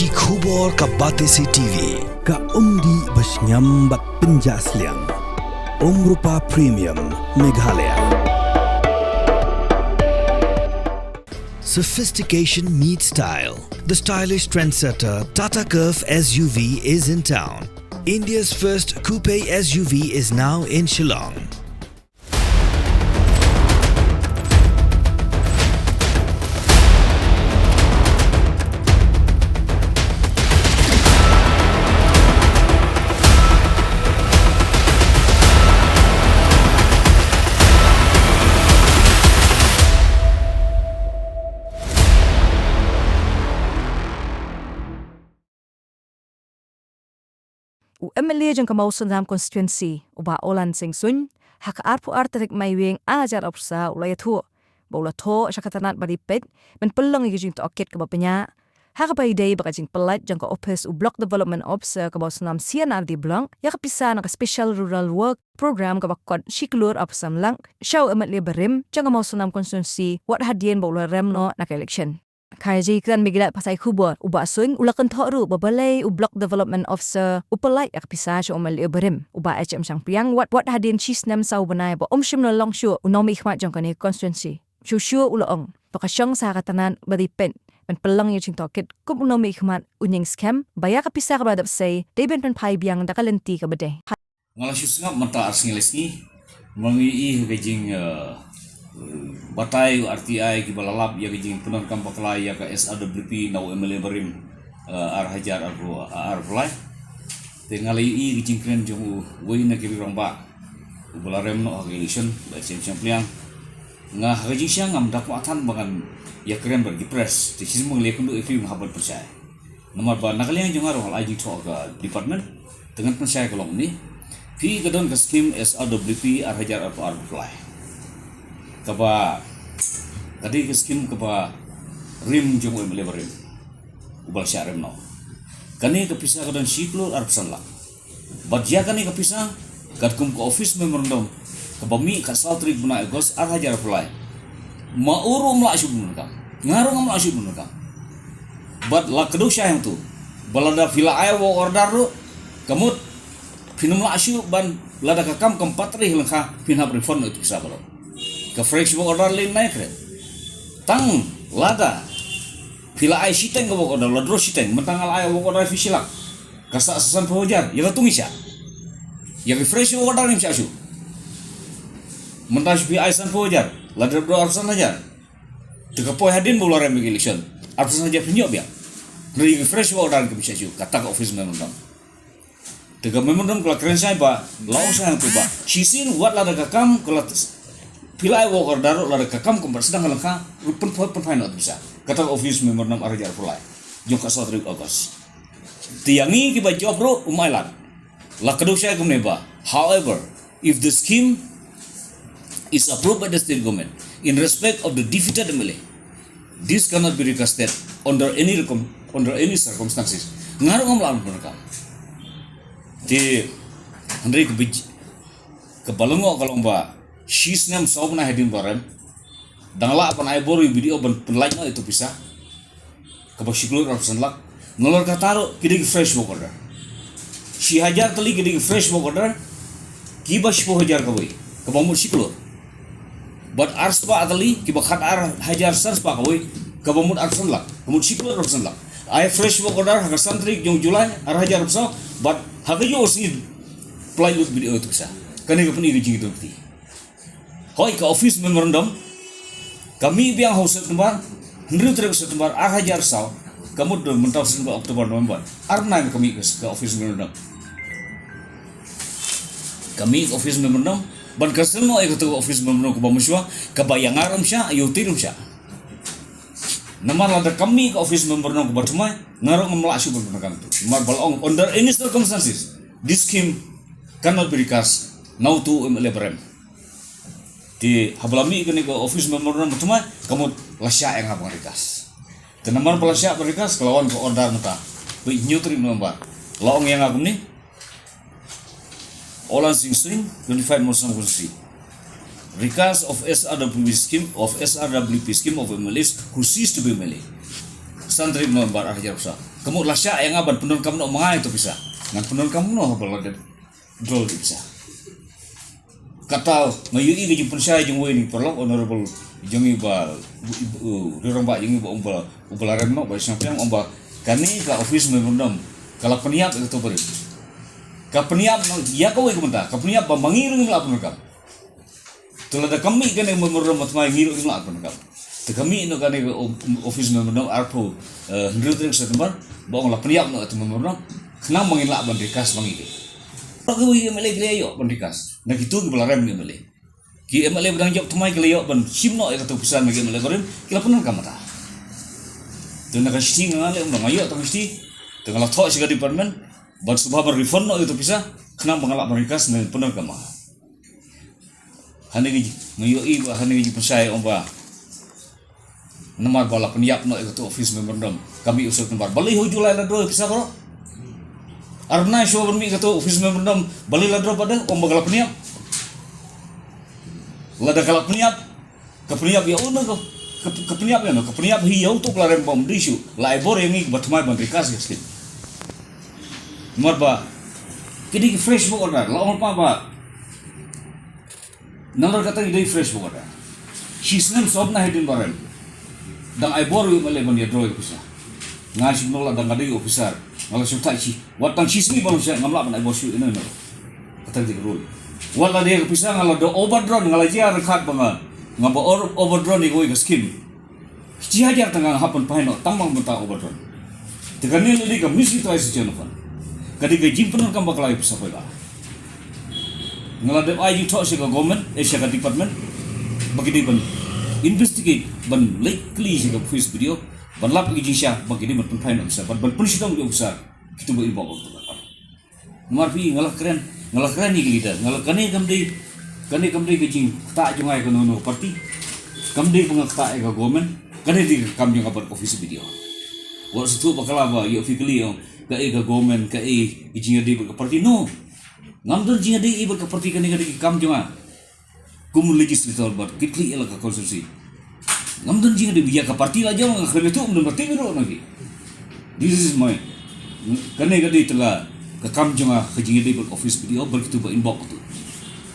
Shi khubor ka Batesi TV. Ka umdi basnyambak penjaslian. Rupa Premium Meghalaya. Sophistication meets style. The stylish trendsetter Tata Curve SUV is in town. India's first coupe SUV is now in Shillong. MLA jang kamau Sundam constituency uba Olan Singh Sun hak arpu arterik mai wing ajar opsa ulaya thu bola tho syakatanat bari pet men pelang igijing to oket ka bapenya hak bai day bakajing pelat jang ka office u block development ops ka bau Sundam CNRD blank ya ka pisa na special rural work program ka bakon shiklur opsam lang show MLA berim jang kamau Sundam constituency wat hadien bola remno na election Kaji kan migilat pasai khubor uba swing ulakan thoru babalai u block development officer upalai ak pisah so mal berim uba HM sang piang wat hadin chis nam sau banai ba omshim no long shu unomi khmat jong kani constituency shu ulaong pakashang sa katanan bari pen pelang ye ching toket kup unomi khmat unying scam baya ka pisah ka badap say deben pen pai biang dakalenti ka bade ngalasyu sengap mata arsingilesni mangi Beijing batai RTI ki balalap ya kijing punan kampakla ya ka SRWP nau MLA berim ar hajar ar play tengali i kijing kren jong wei na kiri ramba ubalarem no election ba chem pliang ngah kijing siang ngam dakwatan bangan ya keren bagi press ti sis mong lekun do ifi nghabat percaya nomor ba nakaliang jong aro al ajing tho ka department dengan percaya kolong ni fi gadon ka scheme SRWP ar hajar ar play kaba tadi skim kaba rim jong MLA berim ubal syarem no kani kepisah kadan siklo arpsan lak badja kani kepisah kadkum ke office memorandum kabami ka saltrik buna egos ar hajar play mauru mla syub munka ngarung mla syub munka bad la kedu syah tu balada villa air wo order ru kamut pinum la syub ban lada kakam kempatri lengkah pinhab refund itu bisa kalau ke fresh mo order lain naik kret tang lada pila ai siteng ke order ladro siteng mentangal ai order fisilak kasa sasan pojar ya tungi sya ya fresh mo order nim syasu mentas bi ai san pojar ladro bro arsan aja teka poy hadin bola rem election arsan aja pinyo biya dari fresh mo order ke syasu kata ke office memang teka memang kalau keren saya ba law saya tu ba cisin wat lada kakam kalau Pilai walker daru lada kakam kumbar sedang lengkap pun final bisa kata office member nam arajar pulai jong ka satrik agas tiangi kiba job bro umailan la kedu saya kumneba however if the scheme is approved by the state government in respect of the defeated MLA this cannot be recasted under any circumstances ngaruh ngam mereka di Henry kebalongo kalau mbak she's nam sob na hedin barem dangla pan ai boru video ban penlai no itu bisa kabashiklu rapsan lak nolor kataro kidig fresh bokoder shi hajar tali kidig fresh bokoder kibash po hajar kaboi kabamur siklu but arspa atali kibakhat ar hajar sarspa kaboi kabamur arsan lak kabamur siklu rapsan lak ai fresh bokoder haga santrik jong julai ar hajar rapsa but haga yo si plywood video itu bisa kani kapuni gijing itu ti hoi ke office memorandum kami biang haus September hendru terus September ar hajar saw kamu do mentau September Oktober November ar naim kami ke office memorandum kami office memorandum ban kasno ay ke office memorandum ko bamuswa kabayangaram sya ayutirum sya namar lada kami ke office memorandum ko batuma ngarong melasyu berpenakan tu mar balong under any circumstances this scheme cannot be recast now to MLA berem di hablami kini ke office memorandum cuma kamu lasya yang abang rikas tenamar pelasya berikas kelawan ke order muta be nyutri nomor laong yang aku ni Olan Singh Sun 25 Muslim Constituency recast of SRWP scheme of MLAs who ceased to be MLA Santri Member Arjab Sah Kamu lasya yang aban penun kamu no mangai itu bisa. Ngan penun kamu no balada drol bisa. Kata ngayui ke jumpa saya jeng ni perlu honorable jeng iba dorong ba jeng iba umbal remno ba sampai umbal kani ka office memorandum kalau peniap itu beri. Ka peniap no ya kau ikut ka peniap ba mangiru ngila penun kam. Tulah da kami kan yang memorandum matmai ngiru ngila penun kam. Kami no kani office memorandum arpo hendak September baong la peniap no itu memorandum kenang mangila ban dikas mangide. Pagawi MLA gelayo ban dikas. Nah gitu kepala rem MLA. Ki MLA bedang jawab tumai gelayo ban simno ya kata pisan lagi MLA korem kila penan kamata. Tu nak kasi ngale undang ayo tu mesti tengah thok siga department ban subha ban refund no itu pisah kenang mengalak ban dikas dengan penan kamata. Hani gi ngayo I hani gi persai omba. Nomor bala peniap no itu office memorandum kami usul tempat bali hujulai la do pisah karo. Arna show bermi kata office memorandum bali la drop pada omba kala peniap. Lada kala peniap ke peniap ya ono ke peniap ya no ke peniap hiau tu kala rem bom disu la ebor yang ik batmai ban rikas geskin. Marba kidi fresh bo order la on pa ba. Nomor kata ide fresh bo order. Shisnem sob na hedin barem. Dang ebor yu male ban ya draw bisa. Ngasih nola dang ada officer ngala sum tai chi watang shismi bang sia ngamla ban ebor shu ina no. Kata dik rule. Wala dia bisa ngala do overdrone ngala jia rekat banga ngaba overdrone ni goi gaskin. Jia jia tengah hapan paino tambang benta overdrone. Tegani lili ka misi tu ai sijenofan. Kadi ga jimpenon kam bakal ai bisa pela. Ngala de ai ju thok ka government Asia ka department bagi di ban investigate ban likely ka voice video ban lap gi jisha bagi di ban paino bisa ban punishidong jo besar. Kitu ba ibo ko. Marpi ngala keren ni leader ngala kani kamdi ke jing tak jungai ke nono parti kamdi pengakta ke government kani di kamdi ngabar office video wa situ bakala ba yo fikli yo ka government ka jing di ke parti no ngamdon jing di ke parti kani kam junga kum legislator bar kitli ela ka konstitusi ngamdon jing di biya ka parti la jong khane tu umdon parti biro nagi this is my kani telah kam junga khajing di office video berkitu ba inbox tu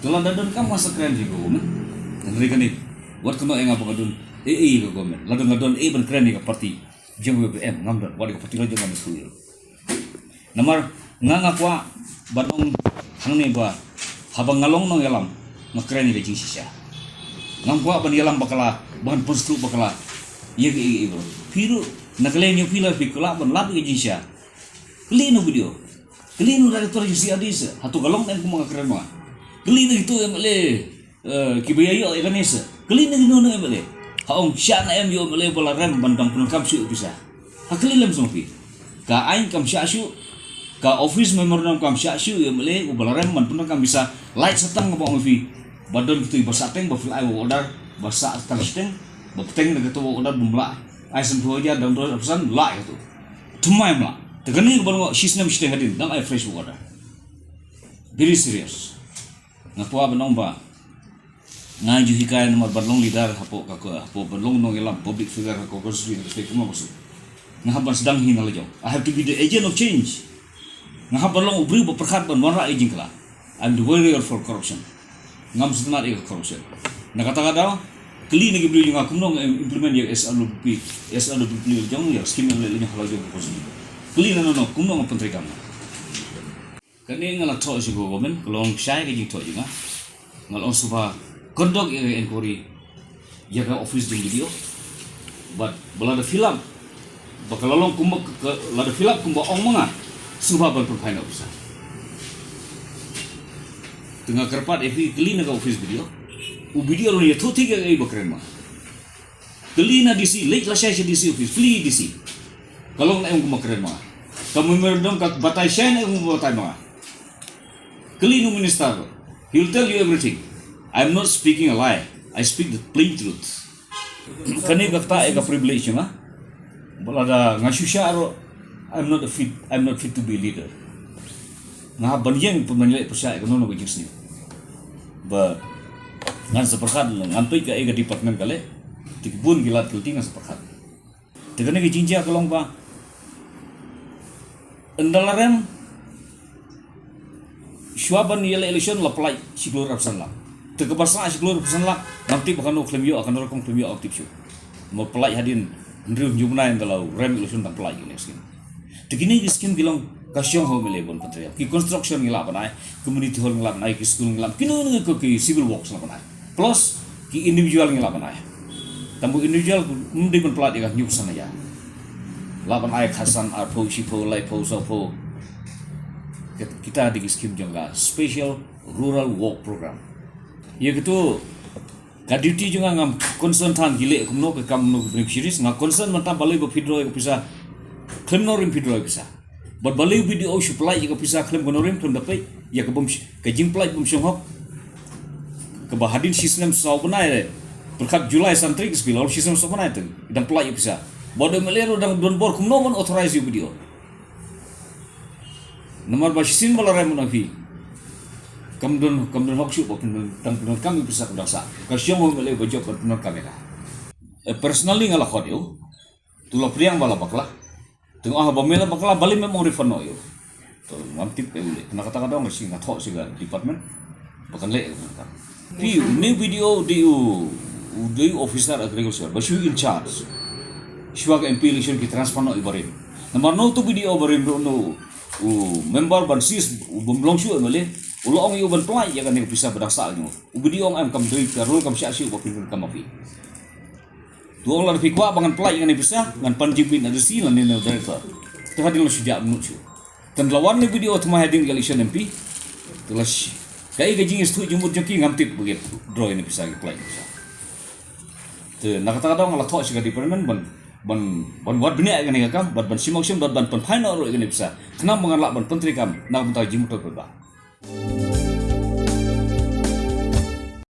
telah dan kam masa keren di government dan mereka ni wat kuno yang apa kadun ke government ladon ban keren ni ka parti jeng WPM ngamdon wadi ka parti la jeng ngamdon nomor nganga kwa badong hang ni ba habang ngalong no yalam ngakeren ni jing sisa ngam kwa ban yalam bakala ban postu bakala ye bro piru nakale ni pila pikula ban lab ke jing sisa klino video kelinu dari tu si adis hatu galong dan kumang keren mah kelinu itu emle kibayo ekanesa kelinu dino no emle haong sya na em yo emle bola rem bandang pun kam syu bisa haklilem sompi ka ain kam sya syu ka office memorandum kam sya syu emle bola rem man pun kam bisa light setang ngomong fi badon itu basateng ba fly order basa tang steng ba peteng de to order bumla ai sem thoja dang do pesan la itu tumai mla tegani balong shisnem shite hadin dang ai fresh water very serious ngapwa banong ba ngai ju hikaya nomor balong lidar hapo balong no gelam public figure ko konstitusi ke kuma maksud ngahaban sedang hina lejo I have to be the agent of change ngahab balong ubri ba perkhat ban wanra aging kala I'm the warrior for corruption ngam sedmat e corruption na kata-kata kali ni gibri nga kumno implement ya SLP jong ya skim le nya halo jong konstitusi kali no kumno ng pentri kam kani ngala tho si government kolong sai ke jito jinga ngalong suba kondok inquiry jaga office ding video but balada film bakalalong kumbak lada film kumba ong mga suba ban perfaina bisa tengah kerpat evi kali na office video u video ro ya thoti ke bakren ma kali na disi late la sai disi office flee disi kalong na yung kumakren mga kamu memerdom kat batay siya na yung batay mga kali no minister he will tell you everything I'm not speaking a lie I speak the plain truth kani bakta e ka privilege nga balada ngasusya ro I'm not fit to be leader nga banjeng pemanjai persa e kono no gijing ba ngan seperkat ngan toy ka e ka department kale tikbun gilat kulting ngan seperkat tegane gijing ja kolong ba Endalarem Shuaban yele election la play siklur absan la. Tegabasa siklur absan la nanti bahkan no claim yo akan rekam claim yo aktif yo. Mo play hadin ndru jumna endalau rem election tak play election. Tegini skin bilang kasyong ho mele bon patria. Ki construction ngila banai, community hall ngila banai, ki school ngila. Kino ko ki civil works ngila banai. Plus ki individual ngila banai. Tambu individual mundi bon play dengan nyuk sana ya. Laban ay khasan arpo shipo lai po so po kita di skim jangka special rural walk program ya gitu ka duty juga ngam concern tan gile kumno ke kamno beneficiaries nga concern mata balai bo pidro ko bisa claim no rim pidro bisa but balai video supply ko bisa claim ko no rim claim dapat ya ke bom ke jing play bom shong hok ke bahadin sistem sau banai berkat Julai santri spilol sistem sau banai tu dan play bisa bodo melero dan don bor kumno mon authorize you video nomor basisin balare monafi kamdon hok shu bokun tang kami bisa kudasa kasyong mo mele bojo ko kamera personally ngala khodio tulo priang bala bakla tung ah bamela bakla bali memang refund yo to mamtip pe ule na kata dong sing ngathok siga department bakan le pi ni video di officer agriculture basu in charge Shwag MP election ki transfer no ibarin. Nomor no tu video barin no member bansis bumlong shu male ulo ong yu ban play ya kan bisa berdasa nyo. Video ong am kam dui karul kam sya syu bapin kam api. Tu ong lar fikwa bangan play kan bisa ngan panjibin ada si lan ni director. Tu hadin lo sujak mnu shu. Tan lawan ni video tma heading election MP. Tulas kai gajing stu jumut joki ngamtip begitu. Draw ini bisa play bisa. Tu nak kata dong la thok siga department ban wat bini kan kam ban simok sim ban pan final ro kan bisa kenam mengalak ban pentri kam nak bentar jimu to ba